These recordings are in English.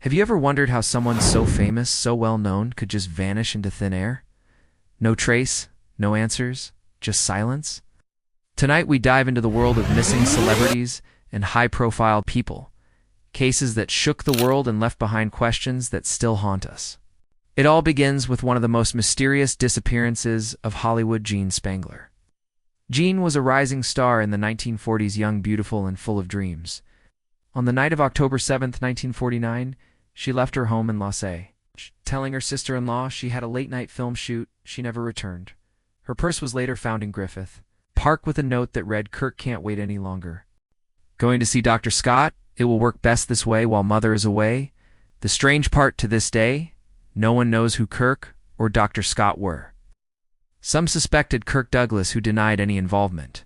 Have you ever wondered how someone so famous, so well known, could just vanish into thin air? No trace, no answers, just silence? Tonight we dive into the world of missing celebrities and high-profile people, cases that shook the world and left behind questions that still haunt us. It all begins with one of the most mysterious disappearances of Hollywood, Jean Spangler. Jean was a rising star in the 1940s, young, beautiful, and full of dreams. On the night of October 7, 1949, she left her home in Los Angeles. Telling her sister-in-law she had a late-night film shoot, she never returned. Her purse was later found in Griffith Park with a note that read, "Kirk can't wait any longer. Going to see Dr. Scott? It will work best this way while Mother is away." The strange part to this day, no one knows who Kirk or Dr. Scott were. Some suspected Kirk Douglas, who denied any involvement.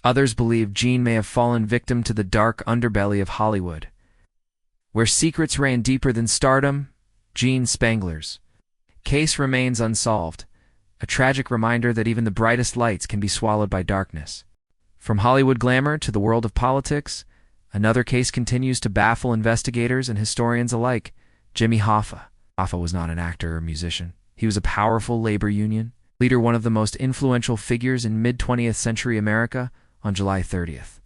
Others believe Jean may have fallen victim to the dark underbelly of Hollywood, where secrets ran deeper than stardom. Jean Spangler's case remains unsolved, a tragic reminder that even the brightest lights can be swallowed by darkness. From Hollywood glamour to the world of politics, another case continues to baffle investigators and historians alike. Jimmy Hoffa. Hoffa was not an actor or musician. He was a powerful labor union leader, one of the most influential figures in mid-20th century America. On July 30th,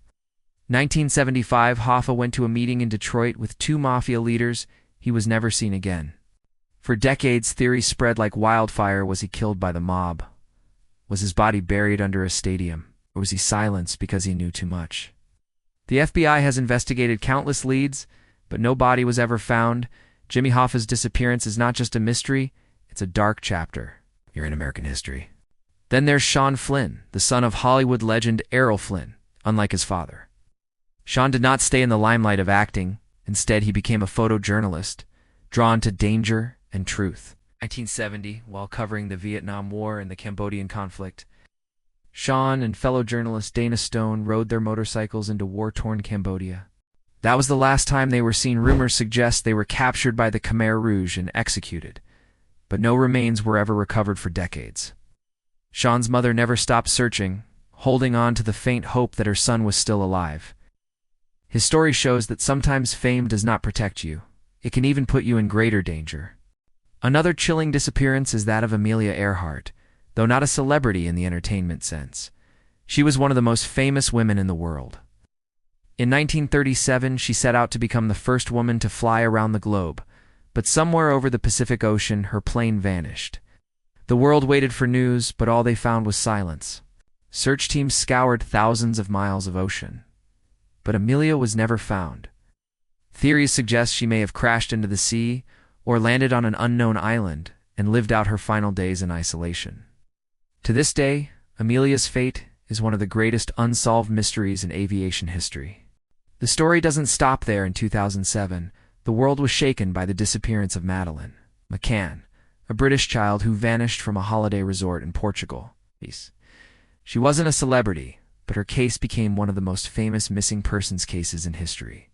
1975, Hoffa went to a meeting in Detroit with two mafia leaders. He was never seen again. For decades, theories spread like wildfire. Was he killed by the mob? Was his body buried under a stadium? Or was he silenced because he knew too much? The FBI has investigated countless leads, but no body was ever found. Jimmy Hoffa's disappearance is not just a mystery, it's a dark chapter here in American history. Then there's Sean Flynn, the son of Hollywood legend Errol Flynn. Unlike his father, Sean did not stay in the limelight of acting. Instead, he became a photojournalist, drawn to danger and truth. 1970, while covering the Vietnam War and the Cambodian conflict, Sean and fellow journalist Dana Stone rode their motorcycles into war-torn Cambodia. That was the last time they were seen. Rumors suggest they were captured by the Khmer Rouge and executed, but no remains were ever recovered for decades. Sean's mother never stopped searching, holding on to the faint hope that her son was still alive. His story shows that sometimes fame does not protect you. It can even put you in greater danger. Another chilling disappearance is that of Amelia Earhart, though not a celebrity in the entertainment sense. She was one of the most famous women in the world. In 1937, she set out to become the first woman to fly around the globe, but somewhere over the Pacific Ocean, her plane vanished. The world waited for news, but all they found was silence. Search teams scoured thousands of miles of ocean, but Amelia was never found. Theories suggest she may have crashed into the sea or landed on an unknown island and lived out her final days in isolation. To this day, Amelia's fate is one of the greatest unsolved mysteries in aviation history. The story doesn't stop there. In 2007, the world was shaken by the disappearance of Madeleine McCann, a British child who vanished from a holiday resort in Portugal. She wasn't a celebrity, but her case became one of the most famous missing persons cases in history.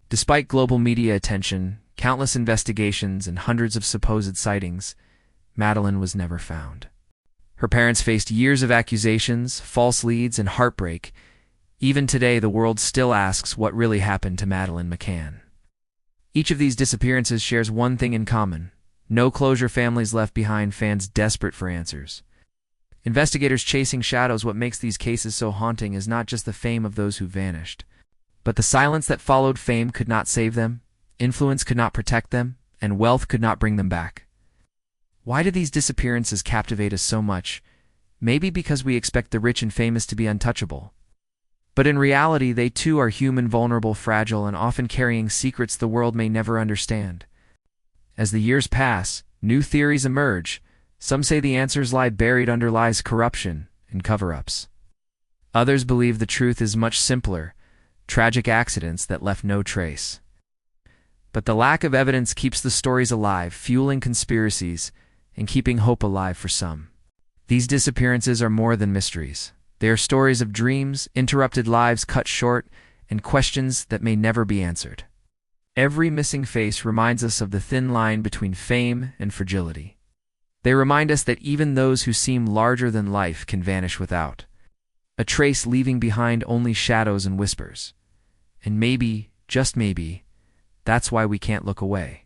Despite global media attention, countless investigations, and hundreds of supposed sightings, Madeleine was never found. Her parents faced years of accusations, false leads, and heartbreak. Even today, the world still asks what really happened to Madeleine McCann. Each of these disappearances shares one thing in common: no closure, families left behind, fans desperate for answers. Investigators chasing shadows. What makes these cases so haunting is not just the fame of those who vanished, but the silence that followed. Fame could not save them, influence could not protect them, and wealth could not bring them back. Why do these disappearances captivate us so much? Maybe because we expect the rich and famous to be untouchable. But in reality, they too are human, vulnerable, fragile, and often carrying secrets the world may never understand. As the years pass, new theories emerge. Some say the answers lie buried under lies, corruption, and cover-ups. Others believe the truth is much simpler: tragic accidents that left no trace. But the lack of evidence keeps the stories alive, fueling conspiracies and keeping hope alive for some. These disappearances are more than mysteries. They are stories of dreams, interrupted lives cut short, and questions that may never be answered. Every missing face reminds us of the thin line between fame and fragility. They remind us that even those who seem larger than life can vanish without a trace, leaving behind only shadows and whispers. And maybe, just maybe, That's why we can't look away.